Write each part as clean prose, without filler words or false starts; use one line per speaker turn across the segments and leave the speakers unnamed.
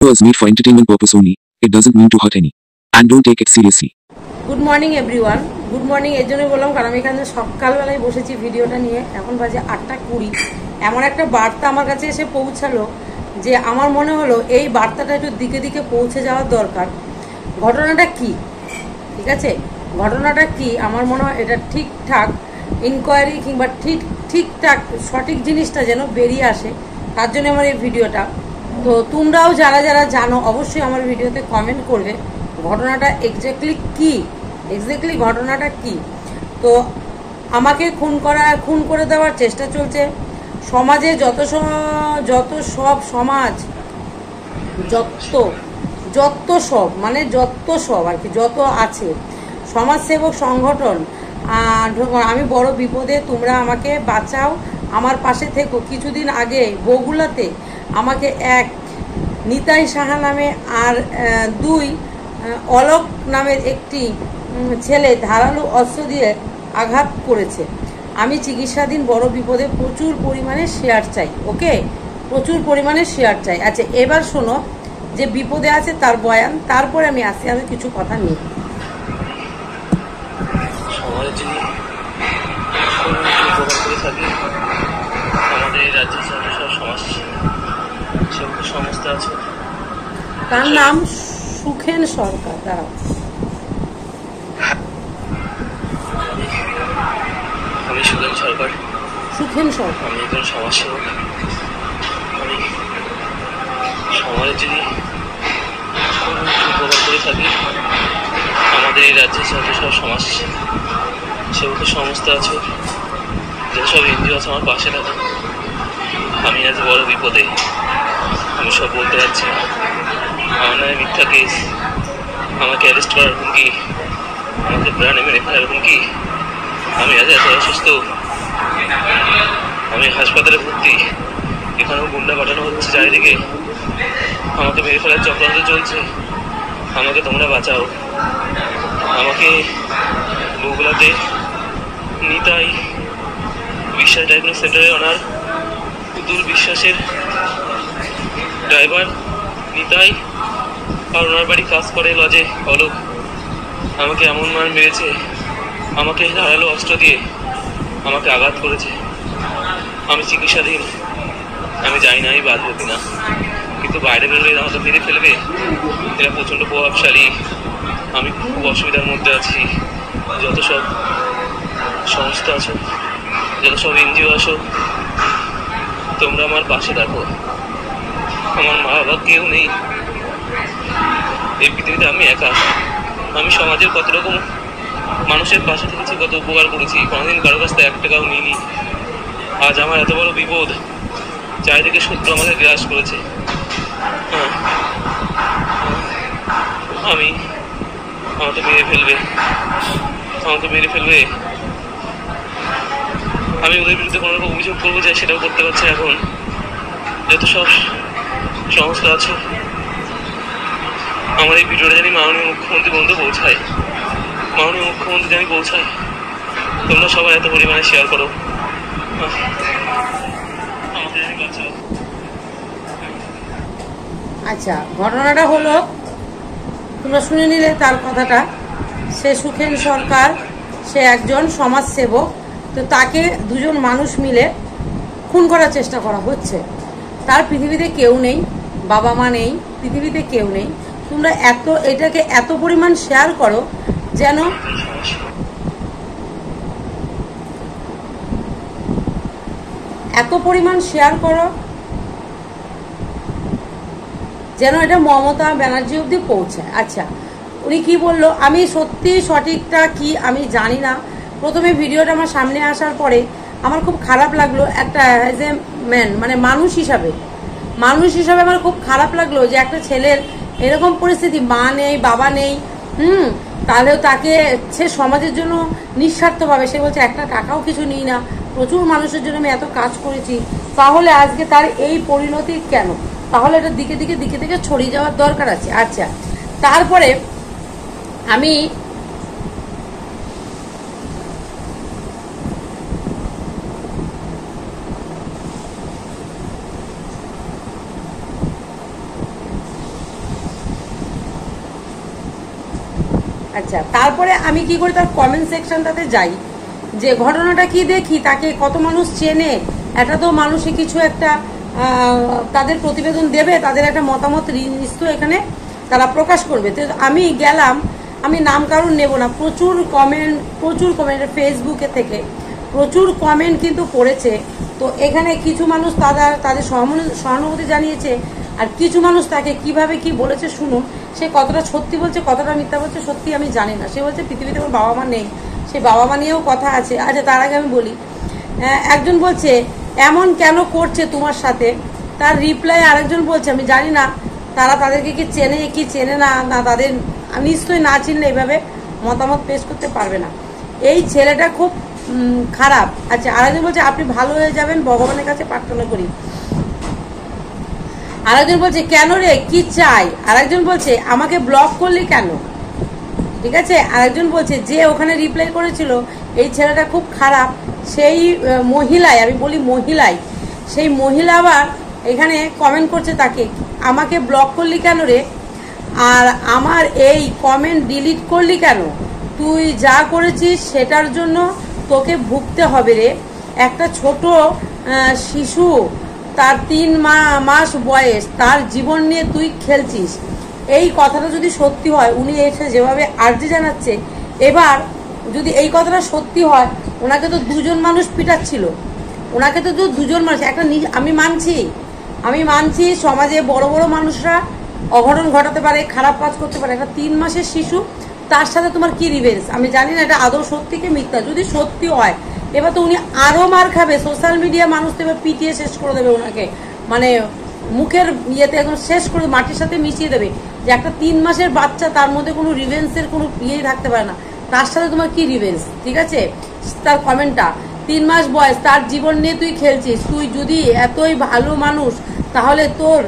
Was made for entertainment purpose only. It doesn't mean to hurt any. And don't take it seriously.
Good morning everyone. Good morning এর জন্য বললাম কারণ আমি এখানে সকালবেলায় বসেছি ভিডিওটা নিয়ে। এখন বাজে 8:20। এমন একটা বার্তা আমার কাছে এসে পৌঁছালো যে আমার মনে হলো এই বার্তাটা একটু দিকে দিকে পৌঁছে যাওয়ার দরকার। ঘটনাটা কি, ঠিক আছে, ঘটনাটা কি আমার মনে হয় এটা ঠিকঠাক ইনকোয়ারি কিংবা ঠিকঠাক সঠিক জিনিসটা যেন বেরিয়ে আসে, তার জন্য আমার এই ভিডিওটা। তো তোমরাও যারা যারা জানো অবশ্যই আমার ভিডিওতে কমেন্ট করবে ঘটনাটা এক্স্যাক্টলি ঘটনাটা কি। তো আমাকে খুন করে দেওয়ার চেষ্টা চলছে। সমাজে যত সব সমাজ যত সব আর কি যত আছে সমাজসেবক সংগঠন, আমি বড় বিপদে, তোমরা আমাকে বাঁচাও, আমার পাশে থেকো। কিছুদিন আগে বগুলাতে আমাকে এক নিতাই সাহা নামে আর দুই অলোক নামের একটি ছেলে ধারালো অস্ত্র দিয়ে আঘাত করেছে। আমি চিকিৎসাধীন, বড় বিপদে, প্রচুর পরিমাণে শেয়ার চাই। ওকে, প্রচুর পরিমাণে শেয়ার চাই। আচ্ছা, এবার শোনো যে বিপদে আছে তার বয়ান, তারপরে আমি আসি আমি কিছু কথা নিই। তার নাম সুখেন সরকার। দাঁড়াও,
আমি সুখেন সরকার। আমি একজন সমাজসেবক। আমি সমাজের যদি উপকার করে থাকি, আমাদের এই রাজ্যের সব সমাজ সেবকের সংস্থা আছে, যেসব এনজিও আছে আমার পাশে থাকে। আমি আজ বড় বিপদে, আমি সব বলতে পারছি না। আমার নামে মিথ্যা কেস, আমাকে অ্যারেস্ট করার হুমকি, আমাকে প্রাণে মেরে ফেলার হুমকি। আমি আজ এত অসুস্থ, আমি হাসপাতালে ভর্তি। এখানেও গুন্ডা পাঠানো হচ্ছে চারিদিকে, আমাকে মেরে ফেলার চক্রান্ত চলছে। আমাকে তোমরা বাঁচাও। আমাকে বগুলাতে নিতাই বিশ্বাস ডায়াগনোস সেন্টারে ওনার পুতুল বিশ্বাসের ড্রাইভার নিতাই আর ওনার বাড়ি কাজ করে লজে অলোক আমাকে এমন মার মেরেছে, আমাকে ধারালো অস্ত্র দিয়ে আমাকে আঘাত করেছে। আমি চিকিৎসাধীন, আমি জানি না আমি বাঁচবো কিনা, কিন্তু বাইরে বেরোলে আমাকে মেরে ফেলবে। এরা প্রচণ্ড প্রভাবশালী, আমি খুব অসুবিধার মধ্যে আছি। যত সব সংস্থা আছো, যত সব এনজিও আছো, তোমরা আমার পাশে দেখো। আমার মা বাবা কেউ নেই এই পৃথিবীতে, আমি একা। আমি সমাজের কত রকম মানুষের পাশে থেকেছি, কত উপকার করেছি, কোনোদিন কারো কাছ থেকে 1 টাকাও নিইনি। আজ আমার এত বড় বিপদ, চারিদিকে শত্রু আমাকে গ্রাস করেছে। আমাকে মেরে ফেলবে। আমি ওদের বিরুদ্ধে কোনো রকম অভিযোগ করবো যে সেটাও করতে পারছি এখন। যত সব সংস্থা আছে, আমার এই ভিডিওটা জানি মাননীয় মুখ্যমন্ত্রী পর্যন্ত পৌঁছায়, তোমরা সবাই এত পরিমাণে শেয়ার করো, আমাকে জানি বাঁচাও।
আচ্ছা, ঘটনাটা হলো তোমরা শুনে নিলে তার কথাটা। সে সুখেন সরকার, সে একজন সমাজসেবক। তো তাকে দুজন মানুষ মিলে খুন করার চেষ্টা করা হচ্ছে। তার পৃথিবীতে কেউ নেই, বাবা মা নেই, পৃথিবীতে কেউ নেই। তোমরা এটাকে এত পরিমাণ শেয়ার করো যেন এটা মমতা ব্যানার্জি অবধি পৌঁছায়। আচ্ছা, উনি কি বললো আমি সত্যি সঠিকটা কি আমি জানি না। প্রথমে ভিডিওটা আমার সামনে আসার পরে আমার খুব খারাপ লাগলো। একটা অ্যাজ এ ম্যান, মানে মানুষ হিসাবে আমার খুব খারাপ লাগলো যে একটা ছেলের এরকম পরিস্থিতি, মা নেই, বাবা নেই, তাহলেও তাকে সে সমাজের জন্য নিঃস্বার্থভাবে সে বলছে 1 টাকাও কিছু নিই না, প্রচুর মানুষের জন্য আমি এত কাজ করেছি, তাহলে আজকে তার এই পরিণতি কেন? তাহলে এটা দিকে দিকে ছড়িয়ে যাওয়ার দরকার আছে। আচ্ছা, তারপরে আমি আচ্ছা, তারপরে আমি কি করি, তার কমেন্ট সেকশনটাতে যাই, যে ঘটনাটা কি দেখি, তাকে কত মানুষ চেনে, এটা তো মানুষে কিছু একটা তাদের প্রতিবেদন দেবে, তাদের একটা মতামত নিশ্চয় এখানে তারা প্রকাশ করবে। তো আমি গেলাম, আমি নাম কারণ নেব না, প্রচুর কমেন্ট ফেসবুকে থেকে প্রচুর কমেন্ট কিন্তু পড়েছে। তো এখানে কিছু মানুষ তাদের সহানুভূতি জানিয়েছে, আর কিছু মানুষ তাকে কিভাবে কি বলেছে শুনুন। সে কতটা সত্যি বলছে, কতটা মিথ্যা বলছে সত্যি আমি জানি না। সে বলছে পৃথিবীতে ওর বাবা মা নেই, সে বাবা মা নিয়েও কথা আছে। আচ্ছা, তার আগে আমি বলি, একজন বলছে এমন কেন করছে তোমার সাথে, তার রিপ্লাই আরেকজন বলছে আমি জানি না তারা তাদেরকে কি চেনে না, তাদের নিশ্চয়ই না চিনলে এইভাবে মতামত পেশ করতে পারবে না। এই ছেলেটা খুব খারাপ। আচ্ছা, আরেকজন বলছে আপনি ভালো হয়ে যাবেন, ভগবানের কাছে প্রার্থনা করি। আরেকজন বলছে কেন রে, কি চাই? আরেকজন বলছে আমাকে ব্লক করলি কেন? ঠিক আছে, আরেকজন বলছে যে ওখানে রিপ্লাই করেছিল এই ছেলেটা খুব খারাপ, সেই মহিলাই, আমি বলি মহিলাই, সেই মহিলা আবার এখানে কমেন্ট করছে তাকে, আমাকে ব্লক করলি কেন রে, আর আমার এই কমেন্ট ডিলিট করলি কেন? তুই যা করেছিস সেটার জন্য তোকে ভুগতে হবে রে। একটা ছোট শিশু, তার 3 মাস বয়স, তার জীবন নিয়ে তুই খেলছিস। এই কথাটা যদি সত্যি হয়, উনি এসে যেভাবে আর্জি জানাচ্ছে, এবার যদি এই কথাটা সত্যি হয়, ওনাকে তো 2জন মানুষ পিটাচ্ছিল, ওনাকে তো 2জন মানুষ একটা, আমি মানছি সমাজে বড় বড় মানুষরা অঘটন ঘটাতে পারে, খারাপ কাজ করতে পারে, একটা 3 মাসের শিশু, তার সাথে তোমার কি রিভেঞ্জ? আমি জানি না এটা আদৌ সত্যি কি মিথ্যা। যদি সত্যি হয়, এবার তো উনি আরো মার খাবে, সোশ্যাল মিডিয়া মানুষ তো এবার পিটিয়ে শেষ করে দেবে ওনাকে, মানে মুখের ইয়েতে একদম শেষ করে মাটির সাথে মিশিয়ে দেবে। যে একটা 3 মাসের বাচ্চা, তার মধ্যে কোনো রিভেন্সের কোনো ইয়েই থাকতে পারে না, তার সাথে তোমার কি রিভেন্স? ঠিক আছে, তার কমেন্টটা 3 মাস বয়স, তার জীবন নিয়ে তুই খেলছিস। তুই যদি এতই ভালো মানুষ, তাহলে তোর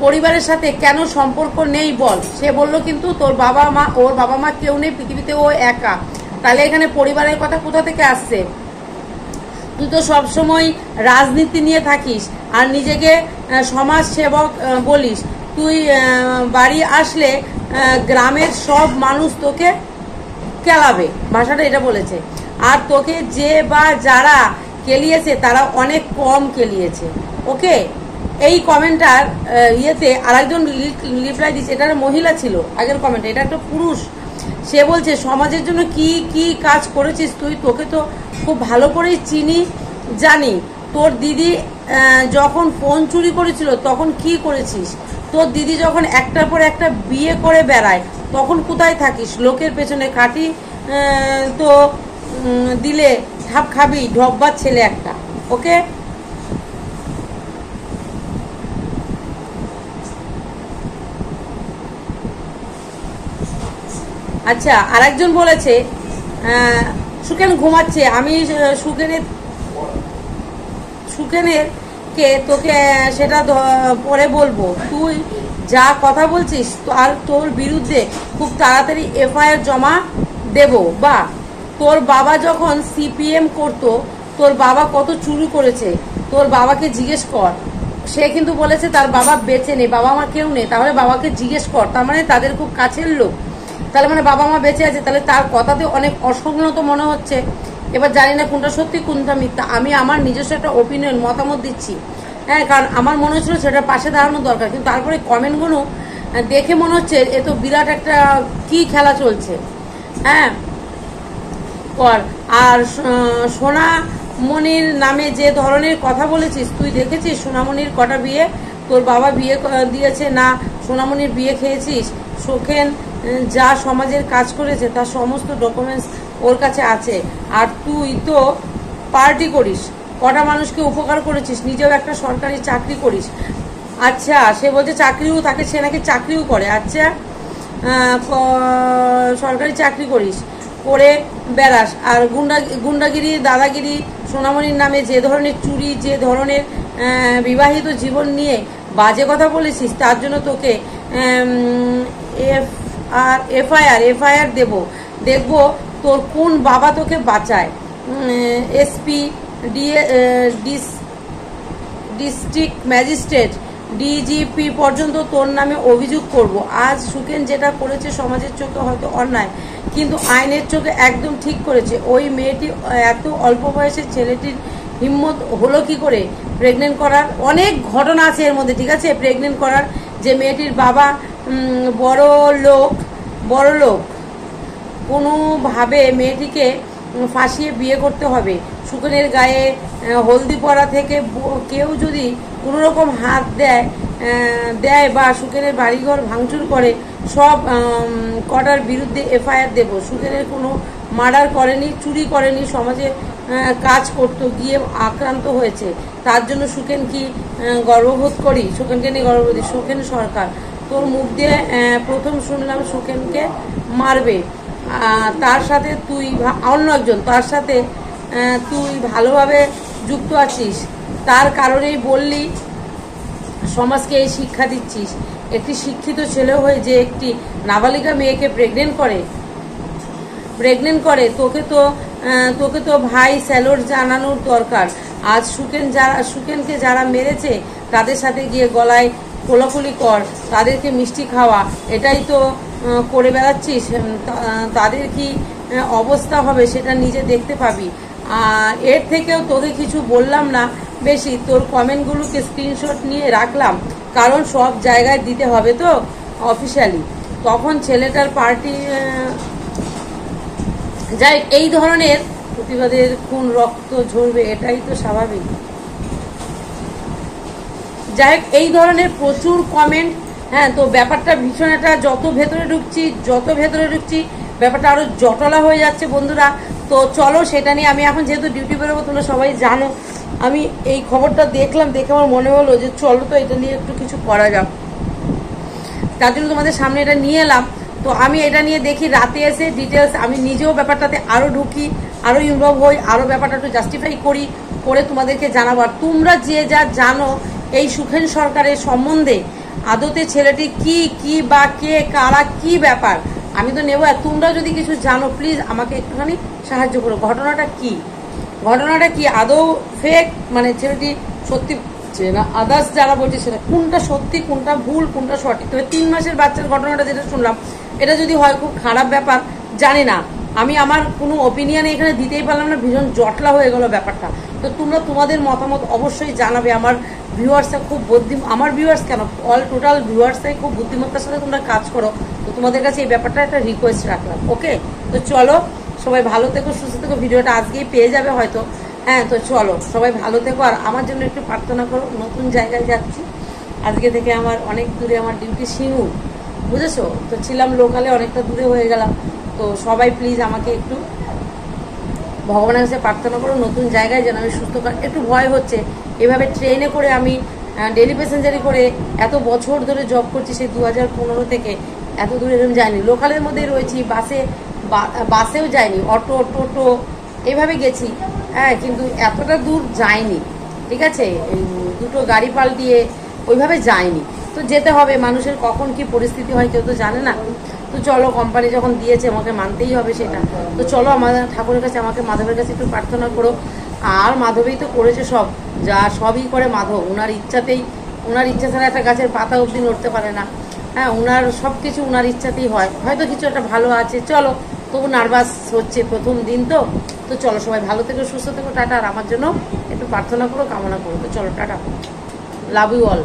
পরিবারের সাথে কেন সম্পর্ক নেই বল? সে বললো কিন্তু ওর বাবা মা কেউ নেই পৃথিবীতে, ও একা। তাহলে এখানে পরিবারের কথা কোথা থেকে আসছে? তুই তো সবসময় রাজনীতি নিয়ে থাকিস আর নিজেকে সমাজ সেবক বলিস। তুই বাড়ি আসলে গ্রামের সব মানুষ তোকে কেলাবে, ভাষাটা এটা বলেছে। আর তোকে যে বা যারা কেলিয়েছে তারা অনেক কম কেলিয়েছে। ওকে, এই কমেন্টার ইয়েতে আরেকজন রিপ্লাই দিচ্ছে, এটা মহিলা ছিল আগের কমেন্টে, এটা একটা পুরুষ। সে বলছে সমাজের জন্য কি কি কাজ করেছিস তুই, তোকে তো খুব ভালো করেই চিনি জানি। তোর দিদি যখন ফোন চুরি করেছিল তখন কি করেছিস? তোর দিদি যখন একটার পর একটা বিয়ে করে বেড়ায় তখন কোথায় থাকিস? লোকের পেছনে খাটি তো দিলে ঠাপ খাবি, ঢব্বার ছেলে একটা। ওকে, আচ্ছা, আরেকজন বলেছে সুখেন ঘুমাচ্ছে, আমি সুখেনের কে তোকে সেটা পরে বলবো। তুই যা কথা বলছিস আর তোর বিরুদ্ধে খুব তাড়াতাড়ি এফআইআর জমা দেব। বা তোর বাবা যখন সিপিএম করতো, তোর বাবা কত চুরি করেছে তোর বাবাকে জিজ্ঞেস কর। সে কিন্তু বলেছে তার বাবা বেঁচে নেই, বাবা মা কেউ নেই, তাহলে বাবাকে জিজ্ঞেস কর। তার মানে তাদের খুব কাছের লোক, তাহলে মানে বাবা মা বেঁচে আছে, তাহলে তার কথাতে অনেক অসংগত মনে হচ্ছে। এবার জানি না কোনটা সত্যি কোনটা মিথ্যা, আমি আমার নিজস্ব একটা ওপিনিয়ন মতামত দিচ্ছি। হ্যাঁ, কারণ আমার মনে হচ্ছিল সেটার পাশে দাঁড়ানো দরকার, কিন্তু তারপরে কমেন্টগুলো দেখে মনে হচ্ছে এ তো বিরাট একটা কি খেলা চলছে। হ্যাঁ, কর। আর সোনামণির নামে যে ধরনের কথা বলেছিস, তুই দেখেছিস সোনামণির কটা বিয়ে? তোর বাবা বিয়ে দিয়েছে না সোনামণির বিয়ে খেয়েছিস? সুখেন যা সমাজের কাজ করেছে তার সমস্ত ডকুমেন্টস ওর কাছে আছে। আর তুই তো পার্টি করিস, কটা মানুষকে উপকার করেছিস, নিজেও একটা সরকারি চাকরি করিস। আচ্ছা, সে বলছে চাকরিও থাকে, সে নাকি চাকরিও করে। আচ্ছা, সরকারি চাকরি করিস, করে বেড়াস, আর গুন্ডাগিরি দাদাগিরি সোনামণির নামে যে ধরনের চুরি, যে ধরনের বিবাহিত জীবন নিয়ে বাজে কথা বলেছিস, তার জন্য তোকে এফআইআর দেখবো তোর কোন বাবা তোকে বাঁচায়। এসপি ডিস্ট্রিক্ট ম্যাজিস্ট্রেট ডিজিপি পর্যন্ত তোর নামে অভিযোগ করব। আজ সুখেন যেটা করেছে সমাজের চোখে হয়তো অন্যায়, কিন্তু আইনের চোখে একদম ঠিক করেছে। ওই মেয়েটি এত অল্প বয়সের ছেলেটির হিম্মত হলো কি করে প্রেগনেন্ট করার? অনেক ঘটনা আছে এর মধ্যে, ঠিক আছে, প্রেগনেন্ট করার। যে মেয়েটির বাবা বড় লোক, কোনোভাবে মেয়েটিকে ফাঁসিয়ে বিয়ে করতে হবে। সুখেনের গায়ে হলদি পরা থেকে কেউ যদি কোনো রকম হাত দেয় বা সুখেনের বাড়িঘর ভাঙচুর করে, সব কটার বিরুদ্ধে এফআইআর দেব। সুখেনের কোনো মার্ডার করেনি, চুরি করেনি, সমাজে কাজ করতে গিয়ে আক্রান্ত হয়েছে। তার জন্য সুখেন কি গর্ববোধ করি? সুখেনকে নিয়ে গর্ববোধ। সুখেন সরকার, তোর মুখ দিয়ে প্রথম শুনলাম সুখেনকে মারবে, তার সাথে তুই অন্য একজন, তার সাথে তুই ভালোভাবে যুক্ত আছিস, তার কারণেই বললি সমাজকে এই শিক্ষা দিচ্ছিস। একটি শিক্ষিত ছেলে হয়ে যে একটি নাবালিকা মেয়েকে প্রেগনেন্ট করে, তোকে তো ভাই স্যালুট জানানোর দরকার। আজ সুখেনকে যারা মেরেছে তাদের সাথে গিয়ে গলায় কোলাকুলি কর, তাদেরকে মিষ্টি খাওয়া, এটাই তো করে বেড়াচ্ছিস। তাদের কি অবস্থা হবে সেটা নিজে দেখতে পাবি। এর থেকেও তোকে কিছু বললাম না বেশি, তোর কমেন্টগুলোকে স্ক্রিনশট নিয়ে রাখলাম, কারণ সব জায়গায় দিতে হবে তো অফিসিয়ালি। তখন ছেলেটার পার্টি যাই, এই ধরনের প্রতিবাদের খুন রক্ত ঝরবে, এটাই তো স্বাভাবিক। যাই হোক, এই ধরনের প্রচুর কমেন্ট। হ্যাঁ, তো ব্যাপারটা ভীষণ, একটা যত ভেতরে ঢুকছি ব্যাপারটা আরো জটলা হয়ে যাচ্ছে বন্ধুরা। তো চলো সেটা নিয়ে আমি এখন যেহেতু ডিউটি বেরোবো, তোমরা সবাই জানো, আমি এই খবরটা দেখলাম, দেখে আমার মনে হলো যে চলো তো এটা নিয়ে একটু কিছু করা যাক, তার জন্য তোমাদের সামনে এটা নিয়ে এলাম। তো আমি এটা নিয়ে দেখি, রাতে এসে ডিটেলস আমি নিজেও ব্যাপারটাতে আরও ঢুকি, আরও ইনভলভ হই, আরও ব্যাপারটা একটু জাস্টিফাই করে তোমাদেরকে জানাবো। আর তোমরা যে যা জানো এই সুখেন সরকারের সম্বন্ধে, আদতে ছেলেটি কি বা কে কারা কি ব্যাপার আমি তো নেবো। আর তোমরা যদি কিছু জানো প্লিজ আমাকে একটুখানি সাহায্য করো। ঘটনাটা কি আদৌ ফেক, মানে ছেলেটি সত্যি না আদার্স যারা বলছে সেটা কোনটা সত্যি, কোনটা ভুল, কোনটা সঠিক। তবে 3 মাসের বাচ্চার ঘটনাটা যেটা শুনলাম, এটা যদি হয় খুব খারাপ ব্যাপার, জানি না, আমি আমার কোনো ওপিনিয়ন এখানে দিতেই পারলাম না, ভীষণ জটলা হয়ে গেল ব্যাপারটা। তো তোমরা তোমাদের মতামত অবশ্যই জানাবে। আমার ভিউয়ার্সরা খুব আমার ভিউয়ার্স কেন, টোটাল ভিউয়ার্সরাই খুব বুদ্ধিমত্তার সাথে তোমরা কাজ করো। তো তোমাদের কাছে এই ব্যাপারটা একটা রিকোয়েস্ট রাখলাম। ওকে, তো চলো সবাই ভালো থেকো, সুস্থ থেকো। ভিডিওটা আজকেই পেয়ে যাবে হয়তো। হ্যাঁ, তো চলো সবাই ভালো থেকো, আর আমার জন্য একটু প্রার্থনা করো। নতুন জায়গায় যাচ্ছি আজকে থেকে, আমার অনেক দূরে, আমার ডিউটি সিঙ্গুর, বুঝেছো? তো ছিলাম লোকালে, অনেকটা দূরে হয়ে গেলাম। তো সবাই প্লিজ আমাকে একটু ভগবানের কাছে প্রার্থনা করো, নতুন জায়গায় যেন আমি সুস্থ। একটু ভয় হচ্ছে, এভাবে ট্রেনে করে আমি ডেলি প্যাসেঞ্জারি করে এত বছর ধরে জব করছি, সেই 2015 থেকে এত দূরে আমি যাইনি। লোকালের মধ্যেই রয়েছি, বাসেও যাইনি, অটো টোটো এইভাবে গেছি। হ্যাঁ, কিন্তু এতটা দূর যাইনি, ঠিক আছে, দুটো গাড়ি পাল্টিয়ে ওইভাবে যাইনি। তো যেতে হবে, মানুষের কখন কি পরিস্থিতি হয় কেউ তো জানে না। তো চলো, কোম্পানি যখন দিয়েছে আমাকে মানতেই হবে সেটা। তো চলো আমাদের ঠাকুরের কাছে, আমাকে মাধবের কাছে একটু প্রার্থনা করো। আর মাধবই তো করেছে সব, সবই করে মাধব। ওনার ইচ্ছা ছাড়া একটা গাছের পাতা অবধি নড়তে পারে না। হ্যাঁ, ওনার সব কিছু ওনার ইচ্ছাতেই হয়। হয়তো কিছু একটা ভালো আছে, চলো, তবু নার্ভাস হচ্ছে, প্রথম দিন তো। তো চলো সবাই ভালো থেকো, সুস্থ থেকো, টাটা। আর আমার জন্য একটু প্রার্থনা করো, কামনা করো। তো চলো, টাটা, লাভ ইউ অল।